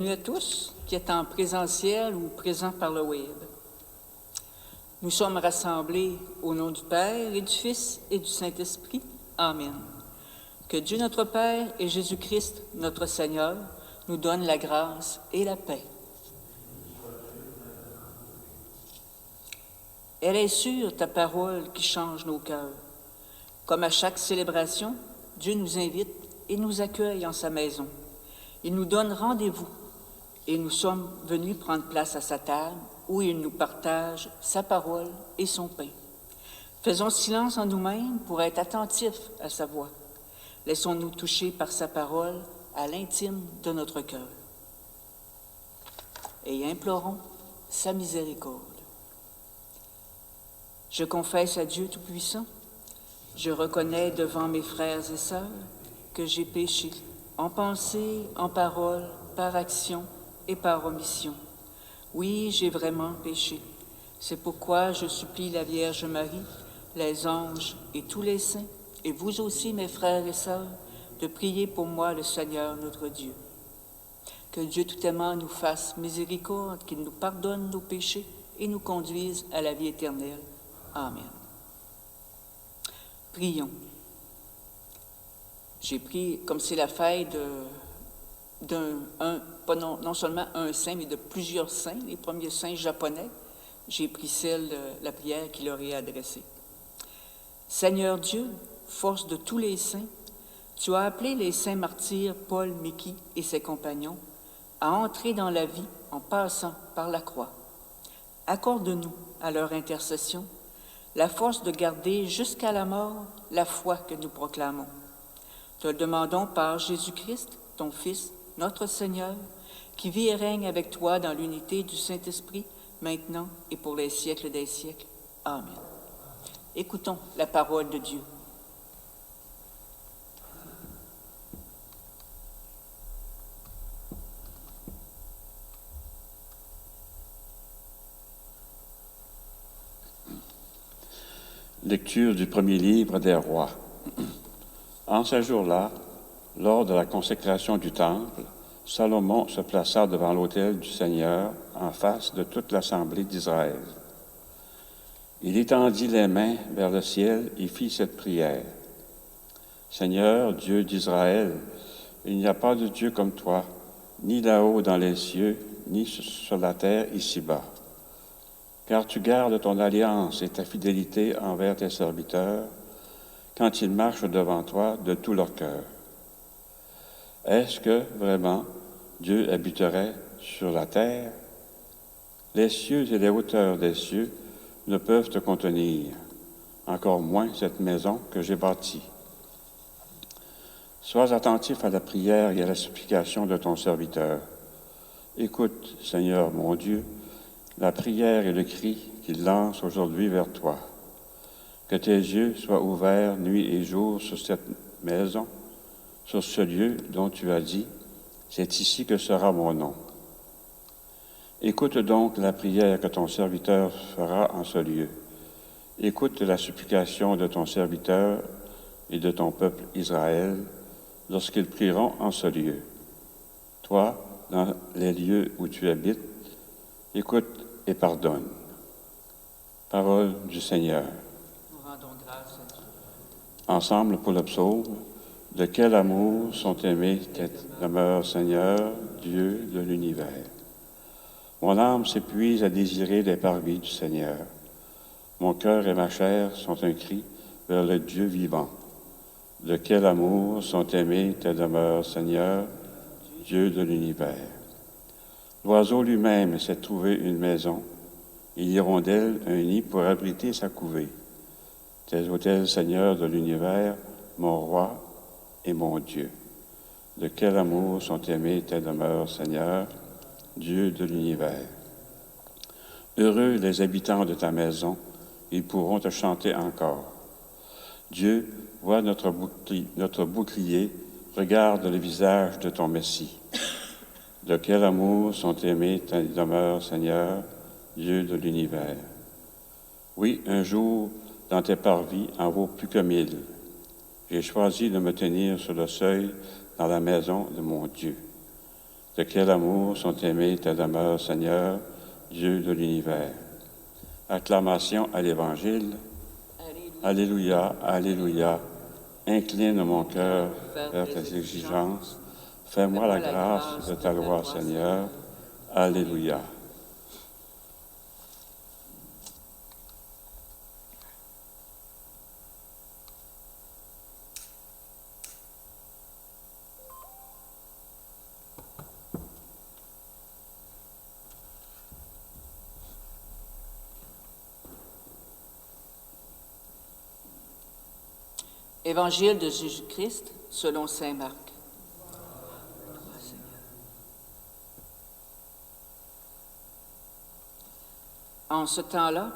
Bienvenue à tous qui êtes en présentiel ou présents par le web. Nous sommes rassemblés au nom du Père et du Fils et du Saint-Esprit. Amen. Que Dieu notre Père et Jésus-Christ notre Seigneur nous donnent la grâce et la paix. Elle est sûre, ta parole qui change nos cœurs. Comme à chaque célébration, Dieu nous invite et nous accueille en sa maison. Il nous donne rendez-vous. Et nous sommes venus prendre place à sa table où il nous partage sa parole et son pain. Faisons silence en nous-mêmes pour être attentifs à sa voix. Laissons-nous toucher par sa parole à l'intime de notre cœur. Et implorons sa miséricorde. Je confesse à Dieu Tout-Puissant, je reconnais devant mes frères et sœurs que j'ai péché en pensée, en parole, par action et par omission. Oui, j'ai vraiment péché. C'est pourquoi je supplie la Vierge Marie, les anges et tous les saints, et vous aussi, mes frères et sœurs, de prier pour moi le Seigneur notre Dieu. Que Dieu tout-aimant nous fasse miséricorde, qu'il nous pardonne nos péchés et nous conduise à la vie éternelle. Amen. Prions. J'ai pris, comme c'est la fête non seulement un saint, mais de plusieurs saints, les premiers saints japonais, j'ai pris la prière qui leur est adressée. Seigneur Dieu, force de tous les saints, tu as appelé les saints martyrs Paul, Miki et ses compagnons à entrer dans la vie en passant par la croix. Accorde-nous, à leur intercession, la force de garder jusqu'à la mort la foi que nous proclamons. Te le demandons par Jésus-Christ, ton Fils, notre Seigneur, qui vit et règne avec toi dans l'unité du Saint-Esprit, maintenant et pour les siècles des siècles. Amen. Écoutons la parole de Dieu. Lecture du premier livre des rois. En ce jour-là, lors de la consécration du temple, Salomon se plaça devant l'autel du Seigneur en face de toute l'assemblée d'Israël. Il étendit les mains vers le ciel et fit cette prière. « Seigneur, Dieu d'Israël, il n'y a pas de Dieu comme toi, ni là-haut dans les cieux, ni sur la terre ici-bas. Car tu gardes ton alliance et ta fidélité envers tes serviteurs quand ils marchent devant toi de tout leur cœur. Est-ce que, vraiment, Dieu habiterait sur la terre? Les cieux et les hauteurs des cieux ne peuvent te contenir, encore moins cette maison que j'ai bâtie. Sois attentif à la prière et à la supplication de ton serviteur. Écoute, Seigneur mon Dieu, la prière et le cri qu'il lance aujourd'hui vers toi. Que tes yeux soient ouverts nuit et jour sur cette maison, sur ce lieu dont tu as dit, c'est ici que sera mon nom. Écoute donc la prière que ton serviteur fera en ce lieu. Écoute la supplication de ton serviteur et de ton peuple Israël lorsqu'ils prieront en ce lieu. Toi, dans les lieux où tu habites, écoute et pardonne. Parole du Seigneur. Nous rendons grâce à Dieu. Ensemble pour le psaume. De quel amour sont aimés tes demeures, Seigneur, Dieu de l'univers. Mon âme s'épuise à désirer les parvis du Seigneur. Mon cœur et ma chair sont un cri vers le Dieu vivant. De quel amour sont aimés tes demeures, Seigneur, Dieu de l'univers. L'oiseau lui-même s'est trouvé une maison, et l'hirondelle un nid pour abriter sa couvée. Tes autels, Seigneur de l'univers, mon roi et mon Dieu. De quel amour sont aimés tes demeures, Seigneur, Dieu de l'univers. Heureux les habitants de ta maison, ils pourront te chanter encore. Dieu, vois notre bouclier, regarde le visage de ton Messie. De quel amour sont aimés tes demeures, Seigneur, Dieu de l'univers. Oui, un jour, dans tes parvis, en vaut plus que 1000. J'ai choisi de me tenir sur le seuil dans la maison de mon Dieu. De quel amour sont aimés ta demeure, Seigneur, Dieu de l'univers. Acclamation à l'Évangile. Alléluia, Alléluia. Incline mon cœur vers tes exigences. Fais-moi la grâce de ta loi, Seigneur. Alléluia. Évangile de Jésus-Christ selon saint Marc. En ce temps-là,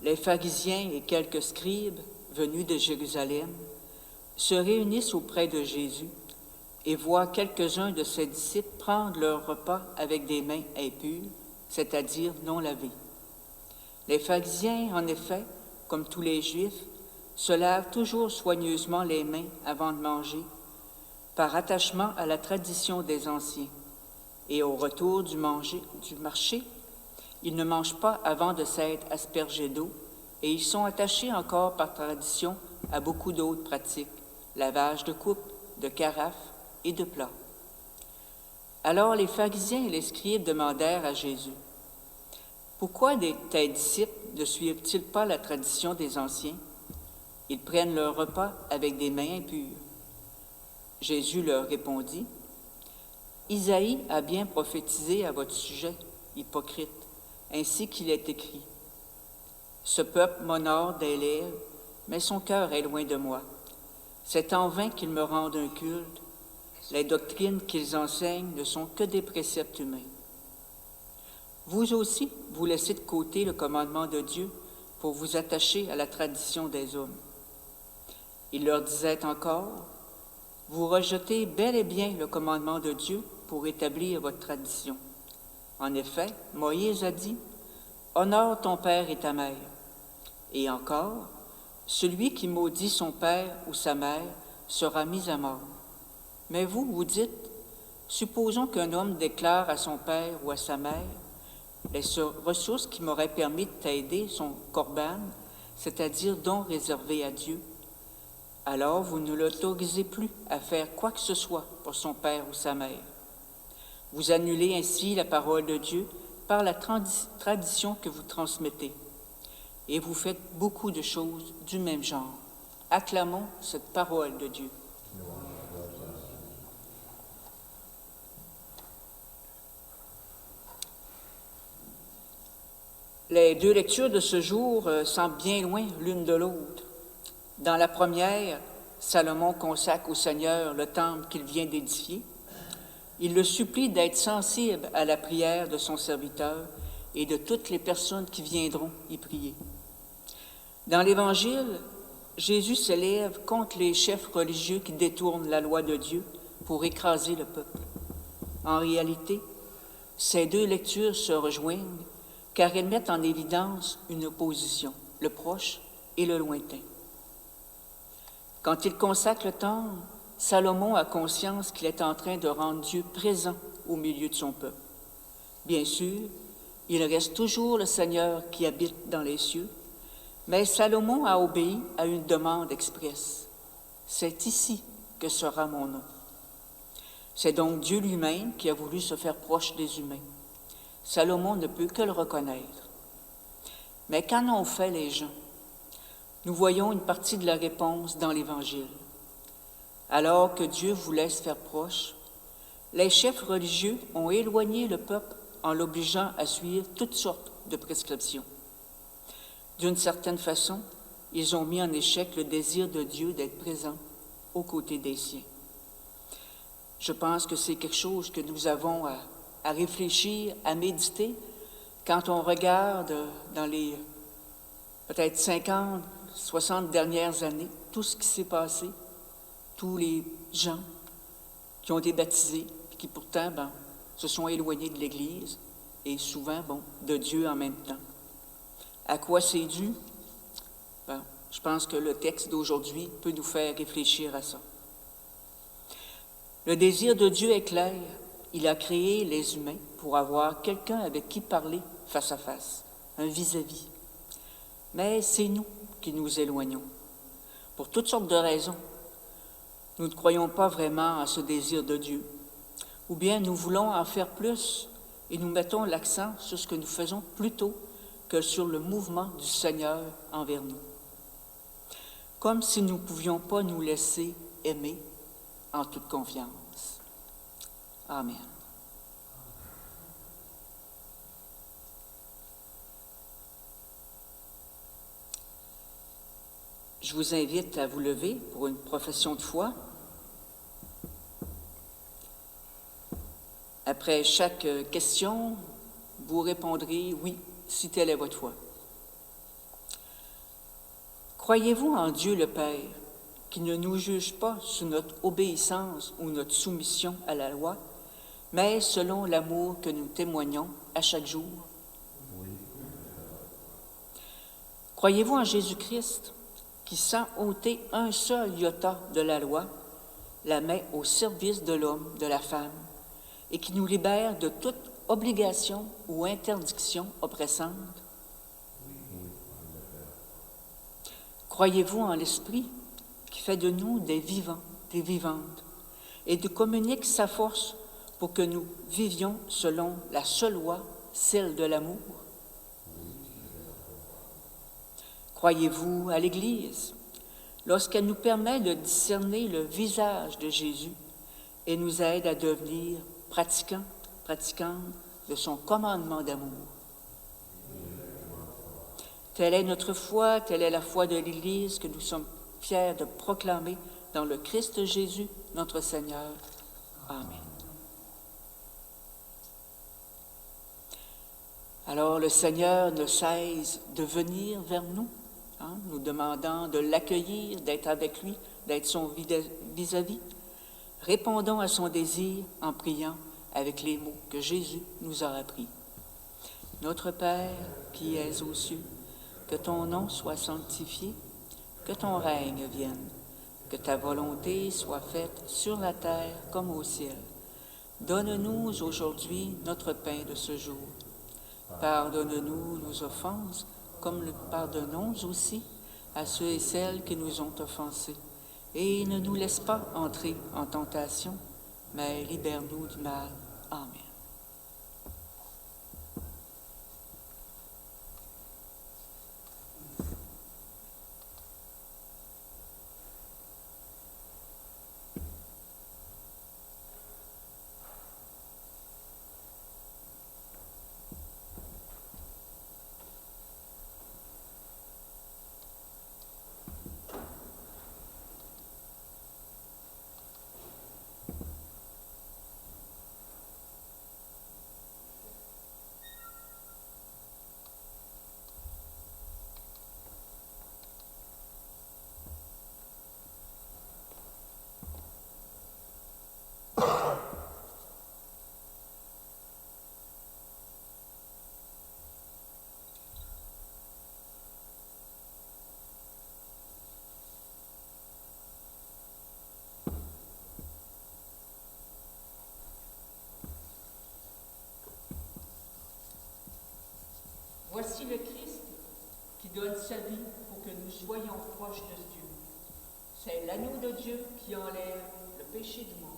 les pharisiens et quelques scribes venus de Jérusalem se réunissent auprès de Jésus et voient quelques-uns de ses disciples prendre leur repas avec des mains impures, c'est-à-dire non lavées. Les pharisiens, en effet, comme tous les Juifs, se lavent toujours soigneusement les mains avant de manger, par attachement à la tradition des anciens. Et au retour du marché, ils ne mangent pas avant de s'être aspergés d'eau, et ils sont attachés encore par tradition à beaucoup d'autres pratiques, lavage de coupes, de carafes et de plats. Alors les pharisiens et les scribes demandèrent à Jésus, « Pourquoi tes disciples ne suivent-ils pas la tradition des anciens? Ils prennent leur repas avec des mains impures. » Jésus leur répondit, « Isaïe a bien prophétisé à votre sujet, hypocrite, ainsi qu'il est écrit. Ce peuple m'honore des lèvres, mais son cœur est loin de moi. C'est en vain qu'ils me rendent un culte. Les doctrines qu'ils enseignent ne sont que des préceptes humains. Vous aussi, vous laissez de côté le commandement de Dieu pour vous attacher à la tradition des hommes. » Il leur disait encore, « Vous rejetez bel et bien le commandement de Dieu pour établir votre tradition. En effet, Moïse a dit, « Honore ton père et ta mère. » Et encore, « Celui qui maudit son père ou sa mère sera mis à mort. » Mais vous, vous dites, « Supposons qu'un homme déclare à son père ou à sa mère, « Les ressources qui m'auraient permis de t'aider sont corban, c'est-à-dire dons réservés à Dieu. » Alors vous ne l'autorisez plus à faire quoi que ce soit pour son père ou sa mère. Vous annulez ainsi la parole de Dieu par la tradition que vous transmettez. Et vous faites beaucoup de choses du même genre. Acclamons cette parole de Dieu. Les deux lectures de ce jour semblent bien loin l'une de l'autre. Dans la première, Salomon consacre au Seigneur le temple qu'il vient d'édifier. Il le supplie d'être sensible à la prière de son serviteur et de toutes les personnes qui viendront y prier. Dans l'Évangile, Jésus s'élève contre les chefs religieux qui détournent la loi de Dieu pour écraser le peuple. En réalité, ces deux lectures se rejoignent car elles mettent en évidence une opposition, le proche et le lointain. Quand il consacre le temple, Salomon a conscience qu'il est en train de rendre Dieu présent au milieu de son peuple. Bien sûr, il reste toujours le Seigneur qui habite dans les cieux, mais Salomon a obéi à une demande expresse. C'est ici que sera mon nom. C'est donc Dieu lui-même qui a voulu se faire proche des humains. Salomon ne peut que le reconnaître. Mais qu'en ont fait les gens? Nous voyons une partie de la réponse dans l'Évangile. Alors que Dieu voulait se faire proche, les chefs religieux ont éloigné le peuple en l'obligeant à suivre toutes sortes de prescriptions. D'une certaine façon, ils ont mis en échec le désir de Dieu d'être présent aux côtés des siens. Je pense que c'est quelque chose que nous avons à réfléchir, à méditer, quand on regarde dans les peut-être 50, 60 dernières années, tout ce qui s'est passé, tous les gens qui ont été baptisés, qui pourtant se sont éloignés de l'Église et souvent de Dieu en même temps. À quoi c'est dû? Je pense que le texte d'aujourd'hui peut nous faire réfléchir à ça. Le désir de Dieu est clair, il a créé les humains pour avoir quelqu'un avec qui parler face à face, un vis-à-vis. Mais c'est nous qui nous éloignons, pour toutes sortes de raisons. Nous ne croyons pas vraiment à ce désir de Dieu, ou bien nous voulons en faire plus et nous mettons l'accent sur ce que nous faisons plutôt que sur le mouvement du Seigneur envers nous. Comme si nous ne pouvions pas nous laisser aimer en toute confiance. Amen. Je vous invite à vous lever pour une profession de foi. Après chaque question, vous répondrez « oui » si telle est votre foi. Croyez-vous en Dieu le Père, qui ne nous juge pas sous notre obéissance ou notre soumission à la loi, mais selon l'amour que nous témoignons à chaque jour? Oui. Croyez-vous en Jésus-Christ, qui, sans ôter un seul iota de la loi, la met au service de l'homme, de la femme, et qui nous libère de toute obligation ou interdiction oppressante? Croyez-vous en l'Esprit qui fait de nous des vivants, des vivantes, et de communique sa force pour que nous vivions selon la seule loi, celle de l'amour? Croyez-vous à l'Église lorsqu'elle nous permet de discerner le visage de Jésus et nous aide à devenir pratiquantes de son commandement d'amour? Telle est notre foi, telle est la foi de l'Église que nous sommes fiers de proclamer dans le Christ Jésus, notre Seigneur. Amen. Alors le Seigneur ne cesse de venir vers nous, nous demandant de l'accueillir, d'être avec lui, d'être son vis-à-vis. Répondons à son désir en priant avec les mots que Jésus nous a appris. Notre Père qui es aux cieux, que ton nom soit sanctifié, que ton règne vienne, que ta volonté soit faite sur la terre comme au ciel. Donne-nous aujourd'hui notre pain de ce jour. Pardonne-nous nos offenses, comme nous pardonnons aussi à ceux et celles qui nous ont offensés. Et ne nous laisse pas entrer en tentation, mais libère-nous du mal. Amen. Voici le Christ qui donne sa vie pour que nous soyons proches de Dieu. C'est l'agneau de Dieu qui enlève le péché du monde.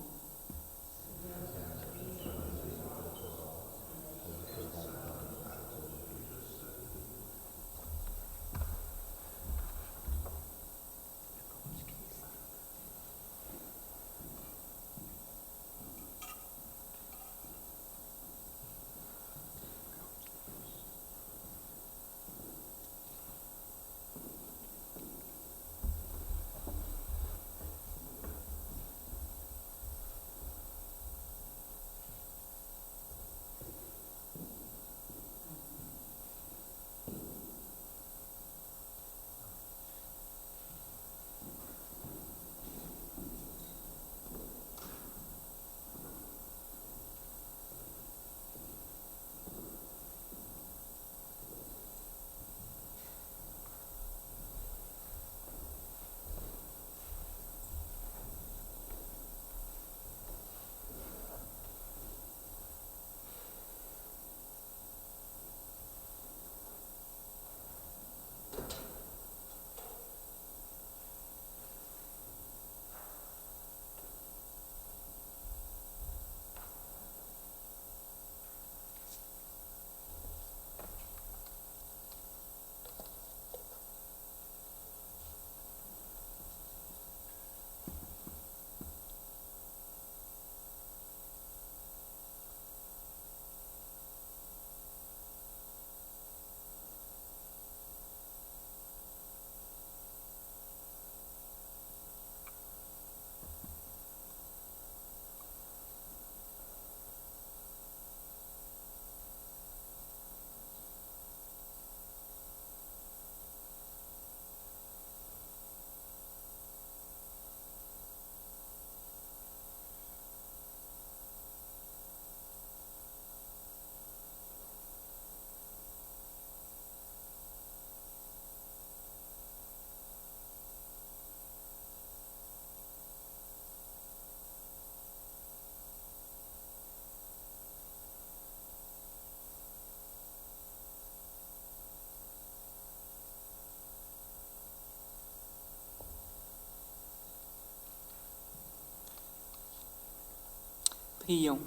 Prions.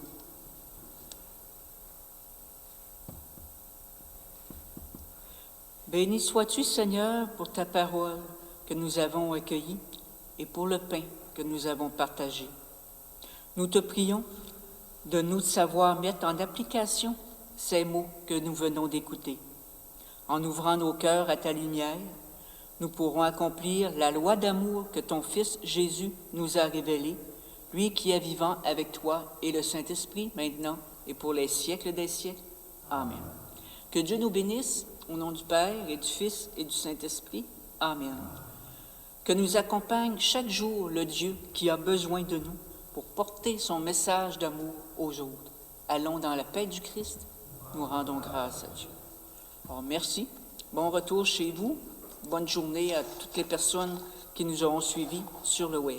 Béni sois-tu, Seigneur, pour ta parole que nous avons accueillie et pour le pain que nous avons partagé. Nous te prions de nous savoir mettre en application ces mots que nous venons d'écouter. En ouvrant nos cœurs à ta lumière, nous pourrons accomplir la loi d'amour que ton Fils Jésus nous a révélée, lui qui est vivant avec toi et le Saint-Esprit maintenant et pour les siècles des siècles. Amen. Que Dieu nous bénisse au nom du Père et du Fils et du Saint-Esprit. Amen. Que nous accompagne chaque jour le Dieu qui a besoin de nous pour porter son message d'amour aux autres. Allons dans la paix du Christ, nous rendons grâce à Dieu. Alors, merci. Bon retour chez vous. Bonne journée à toutes les personnes qui nous auront suivis sur le web.